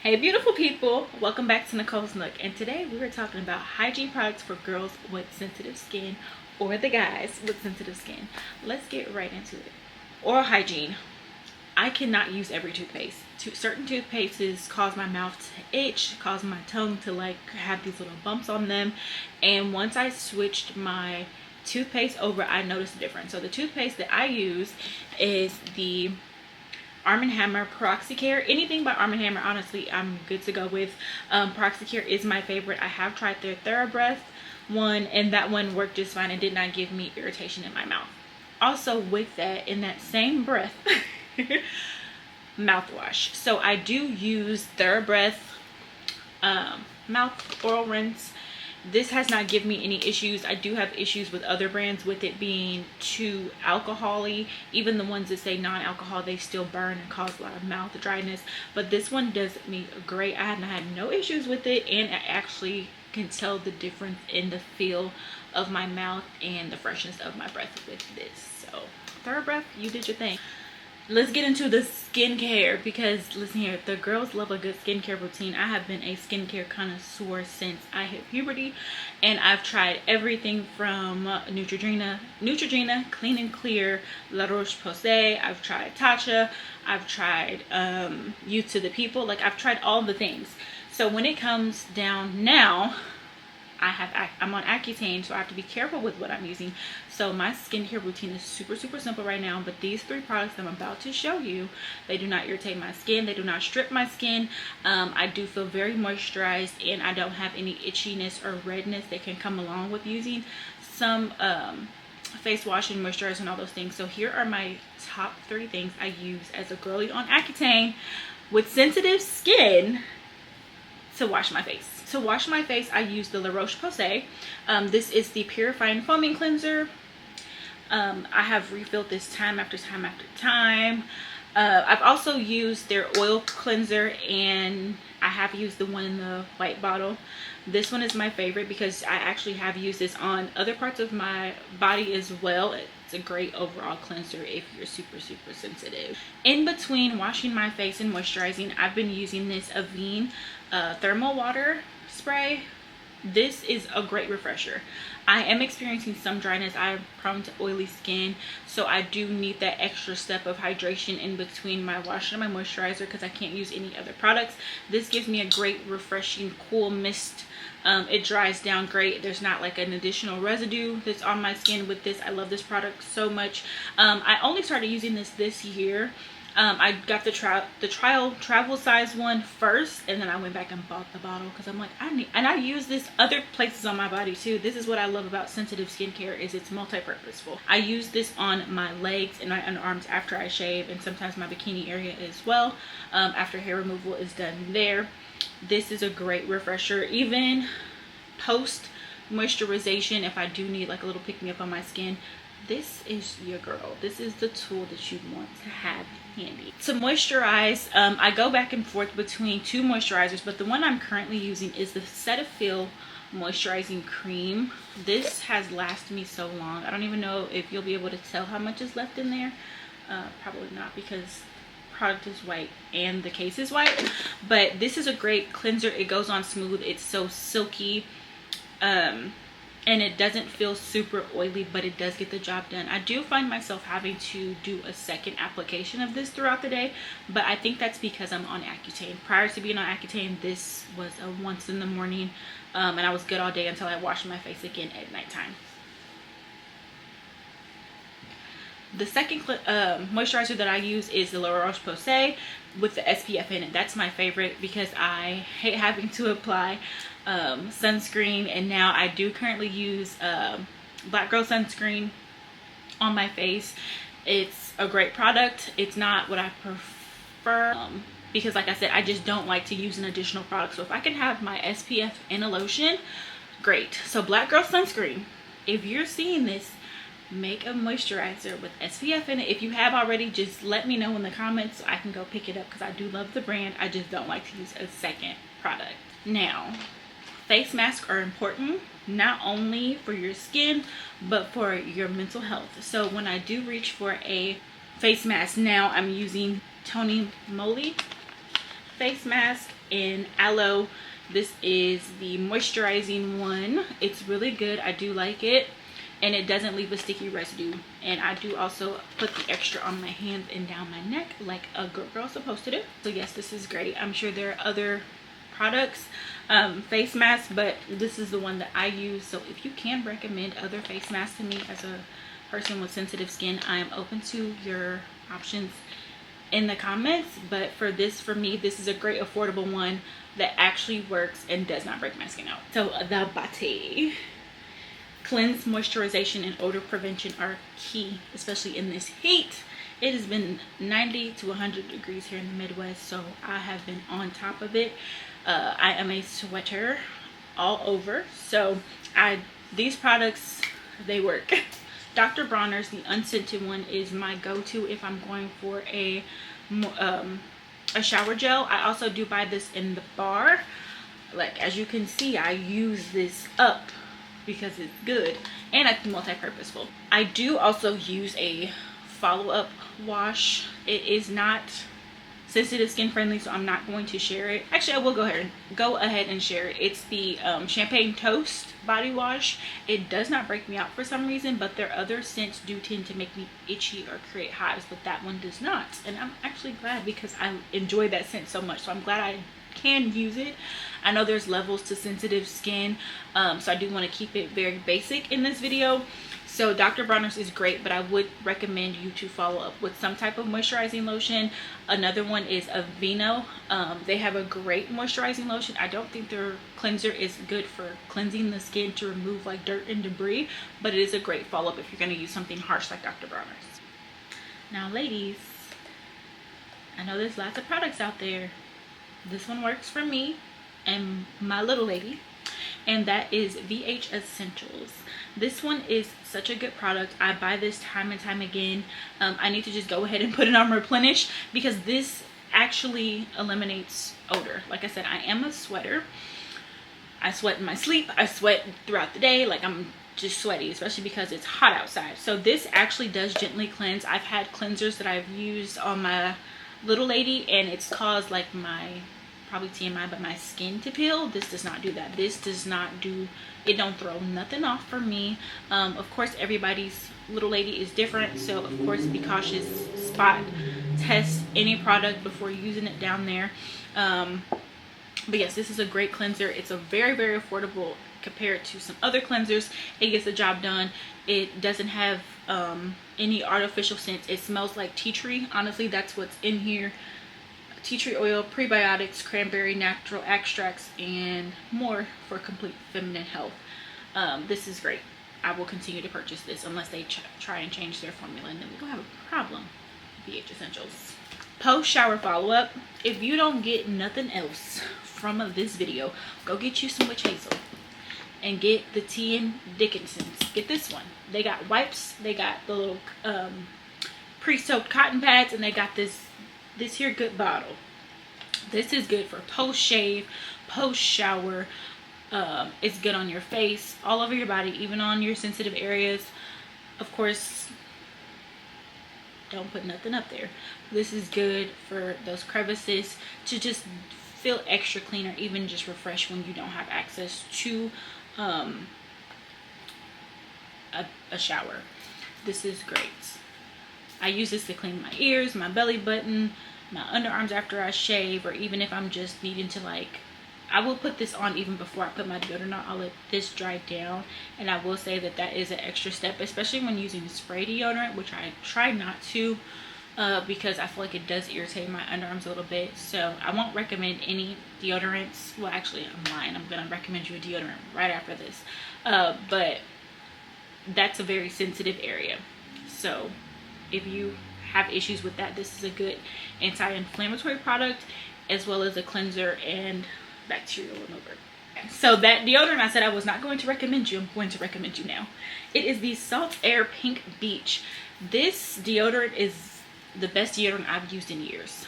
Hey beautiful people, welcome back to Nicole's Nook, and today we were talking about hygiene products for girls with sensitive skin or the guys with sensitive skin. Let's get right into it. Oral hygiene. I cannot use every toothpaste. Certain toothpastes cause my mouth to itch, cause my tongue to like have these little bumps on them, and once I switched my toothpaste over, I noticed a difference. So the toothpaste that I use is the Arm & Hammer Peroxycare. Anything by Arm & Hammer, honestly, I'm good to go with. Peroxycare is my favorite. I have tried their TheraBreath one, and that one worked just fine and did not give me irritation in my mouth. Also with that, in that same breath, mouthwash. So I do use TheraBreath mouth oral rinse. This has not given me any issues. I do have issues with other brands with it being too alcohol-y. Even the ones that say non-alcohol, they still burn and cause a lot of mouth dryness. But this one does me great. I had no issues with it, and I actually can tell the difference in the feel of my mouth and the freshness of my breath with this. So TheraBreath, you did your thing. Let's get into the skincare, because listen here, the girls love a good skincare routine. I have been a skincare connoisseur since I hit puberty, and I've tried everything from Neutrogena, Clean and Clear, La Roche-Posay. I've tried Tatcha. I've tried Youth to the People. Like, I've tried all the things. So when it comes down now, I'm on Accutane, so I have to be careful with what I'm using. So my skincare routine is super simple right now, but these three products I'm about to show you, they do not irritate my skin, they do not strip my skin. I do feel very moisturized, and I don't have any itchiness or redness that can come along with using some face wash and moisturizer and all those things. So here are my top three things I use as a girly on Accutane with sensitive skin to wash my face. To wash my face, I use the La Roche-Posay. This is the Purifying Foaming Cleanser. I have refilled this time after time. I've also used their oil cleanser, and I have used the one in the white bottle. This one is my favorite because I actually have used this on other parts of my body as well. It's a great overall cleanser if you're super sensitive. In between washing my face and moisturizing, I've been using this Hygiene thermal water spray. This is a great refresher. I am experiencing some dryness. I'm prone to oily skin, so I do need that extra step of hydration in between my wash and my moisturizer because I can't use any other products. This gives me a great refreshing cool mist. It dries down great. There's not like an additional residue that's on my skin with this. I love this product so much. I only started using this year. I got the trial travel size one first, and then I went back and bought the bottle because I'm like, I use this other places on my body too. This is what I love about sensitive skincare, is it's multi-purposeful. I use this on my legs and my underarms after I shave, and sometimes my bikini area as well, after hair removal is done there. This is a great refresher, even post moisturization. If I do need like a little pick me up on my skin, this is your girl. This is the tool that you want to have handy. To moisturize, I go back and forth between two moisturizers, but the one I'm currently using is the Cetaphil moisturizing cream. This has lasted me so long. I don't even know if you'll be able to tell how much is left in there. Probably not, because product is white and the case is white, but this is a great cleanser. It goes on smooth. It's so silky, and it doesn't feel super oily, but it does get the job done. I do find myself having to do a second application of this throughout the day, but I think that's because I'm on Accutane. Prior to being on Accutane, this was a once in the morning, and I was good all day until I washed my face again at nighttime. The second moisturizer that I use is the La Roche-Posay with the SPF in it. That's my favorite because I hate having to apply sunscreen, and now I do currently use Black Girl sunscreen on my face. It's a great product. It's not what I prefer because, like I said, I just don't like to use an additional product. So if I can have my SPF in a lotion, great. So Black Girl sunscreen, if you're seeing this, make a moisturizer with SPF in it. If you have already, just let me know in the comments so I can go pick it up, because I do love the brand. I just don't like to use a second product. Now, face masks are important, not only for your skin, but for your mental health. So when I do reach for a face mask now, I'm using Tony Moly face mask in aloe. This is the moisturizing one. It's really good. I do like it, and it doesn't leave a sticky residue. And I do also put the extra on my hands and down my neck like a good girl's supposed to do. So yes, this is great. I'm sure there are other products, face masks, but this is the one that I use. So if you can recommend other face masks to me as a person with sensitive skin, I am open to your options in the comments. But for me, this is a great affordable one that actually works and does not break my skin out. So the body cleanse, moisturization, and odor prevention are key, especially in this heat. It has been 90 to 100 degrees here in the Midwest, so I have been on top of it. I am a sweater all over, so these products, they work. Dr. Bronner's, the unscented one, is my go-to if I'm going for a shower gel. I also do buy this in the bar. Like, as you can see, I use this up because it's good, and it's multi-purposeful. I do also use a follow-up wash. It is not sensitive skin friendly, so I'm not going to share it. Actually, I will go ahead and share it. It's the Champagne Toast body wash. It does not break me out for some reason, but their other scents do tend to make me itchy or create hives, but that one does not. And I'm actually glad, because I enjoy that scent so much, so I'm glad I can use it. I know there's levels to sensitive skin, so I do want to keep it very basic in this video. So Dr. Bronner's is great, but I would recommend you to follow up with some type of moisturizing lotion. Another one is Aveeno. They have a great moisturizing lotion. I don't think their cleanser is good for cleansing the skin to remove like dirt and debris, but it is a great follow-up if you're going to use something harsh like Dr. Bronner's. Now ladies, I know there's lots of products out there. This one works for me and my little lady, and that is VH Essentials. This one is such a good product. I buy this time and time again. I need to just go ahead and put it on replenish, because this actually eliminates odor. Like I said, I am a sweater. I sweat in my sleep. I sweat throughout the day. Like, I'm just sweaty, especially because it's hot outside. So this actually does gently cleanse. I've had cleansers that I've used on my little lady, and it's caused like my, probably TMI, but my skin to peel. This does not do that. This does not do, it don't throw nothing off for me. Of course, everybody's little lady is different, so of course be cautious. Spot test any product before using it down there. But yes, this is a great cleanser. It's a very, very affordable compared to some other cleansers. It gets the job done. It doesn't have any artificial scents. It smells like tea tree. Honestly, that's what's in here. Tea tree oil, prebiotics, cranberry, natural extracts, and more for complete feminine health. This is great. I will continue to purchase this unless they try and change their formula, and then we're gonna have a problem. VH Essentials. Post shower follow-up. If you don't get nothing else from this video, go get you some witch hazel and get the Tea and Dickinson's. Get this one. They got wipes, they got the little pre-soaked cotton pads, and they got this here good bottle. This is good for post shave, post shower. It's good on your face, all over your body, even on your sensitive areas. Of course, don't put nothing up there. This is good for those crevices, to just feel extra clean, or even just refresh when you don't have access to a shower. This is great. I use this to clean my ears, my belly button, my underarms after I shave, or even if I'm just needing to, like, I will put this on even before I put my deodorant on. I'll let this dry down, and I will say that is an extra step, especially when using spray deodorant, which I try not to, because I feel like it does irritate my underarms a little bit. So I won't recommend any deodorants. Well, actually, I'm lying. I'm gonna recommend you a deodorant right after this, but that's a very sensitive area. So if you have issues with that, this is a good anti-inflammatory product, as well as a cleanser and bacterial remover. So that deodorant I said I was not going to recommend you, I'm going to recommend you now. It is the Salt Air Pink Beach. This deodorant is the best deodorant I've used in years.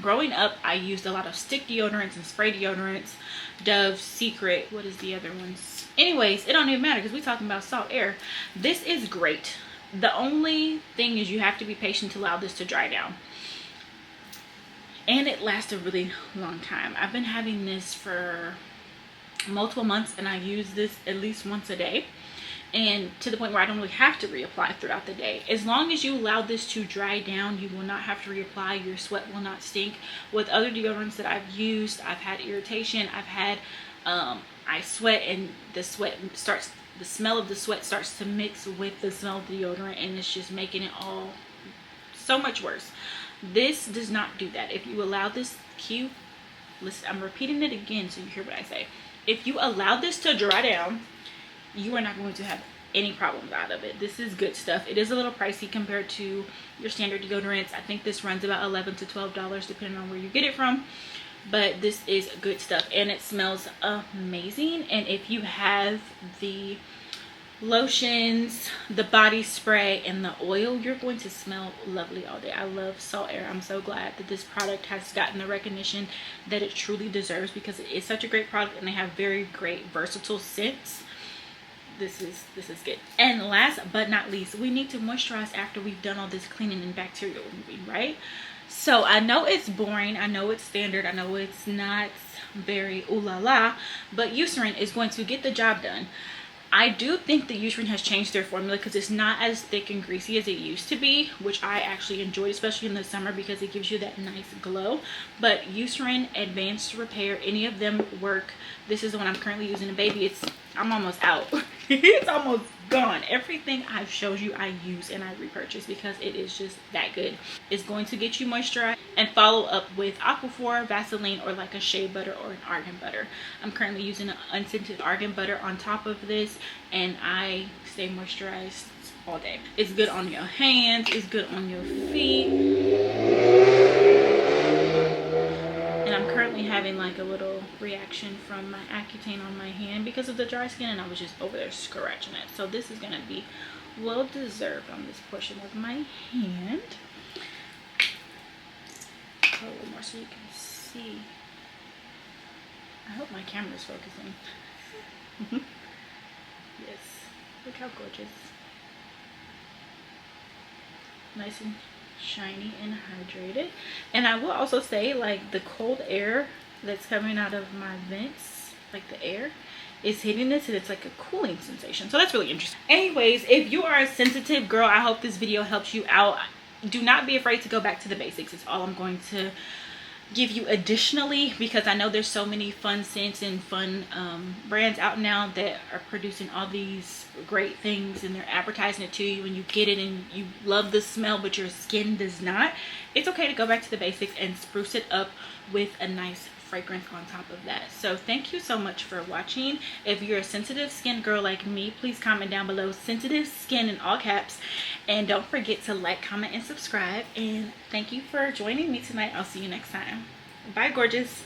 Growing up, I used a lot of stick deodorants and spray deodorants. Dove, Secret, what is the other ones? Anyways, it don't even matter because we're talking about Salt Air. This is great. The only thing is you have to be patient to allow this to dry down. and it lasts a really long time. I've been having this for multiple months, and I use this at least once a day, and to the point where I don't really have to reapply throughout the day. As long as you allow this to dry down, you will not have to reapply. Your sweat will not stink. With other deodorants that I've used, I've had irritation. I've had I sweat, and the smell of the sweat starts to mix with the smell of the deodorant, and it's just making it all so much worse. This does not do that. If you allow this listen, I'm repeating it again so you hear what I say. If you allow this to dry down, you are not going to have any problems out of it. This is good stuff. It is a little pricey compared to your standard deodorants. I think this runs about $11 to $12 depending on where you get it from. But this is good stuff, and it smells amazing. And if you have the lotions, the body spray, and the oil, you're going to smell lovely all day. I love Salt Air. I'm so glad that this product has gotten the recognition that it truly deserves, because it is such a great product, and they have very great versatile scents. This is good. And last but not least, we need to moisturize after we've done all this cleaning and bacterial removing, right? So I know it's boring, I know it's standard, I know it's not very ooh la la, but Eucerin is going to get the job done. I do think that Eucerin has changed their formula, because it's not as thick and greasy as it used to be, which I actually enjoy, especially in the summer, because it gives you that nice glow. But Eucerin, Advanced Repair, any of them work. This is the one I'm currently using, and baby, I'm almost out. It's almost gone. Everything I've showed you I use and I repurchase, because it is just that good. It's going to get you moisturized, and follow up with Aquaphor, Vaseline, or like a shea butter or an argan butter. I'm currently using an unscented argan butter on top of this, and I stay moisturized all day. It's good on your hands, it's good on your feet. And I'm currently having like a little reaction from my Accutane on my hand because of the dry skin, and I was just over there scratching it. So this is gonna be well deserved on this portion of my hand. A little more so you can see. I hope my camera is focusing. Yes, look how gorgeous. Nice and shiny and hydrated. And I will also say, like, the cold air that's coming out of my vents, like the air is hitting this, and it's like a cooling sensation. So that's really interesting. Anyways, if you are a sensitive girl, I hope this video helps you out. Do not be afraid to go back to the basics. It's all I'm going to give you additionally, because I know there's so many fun scents and fun brands out now that are producing all these great things, and they're advertising it to you, and you get it and you love the smell, but your skin does not. It's okay to go back to the basics and spruce it up with a nice fragrance on top of that. So thank you so much for watching. If you're a sensitive skin girl like me, please comment down below sensitive skin in all caps, and don't forget to like, comment, and subscribe. And thank you for joining me tonight. I'll see you next time. Bye, gorgeous.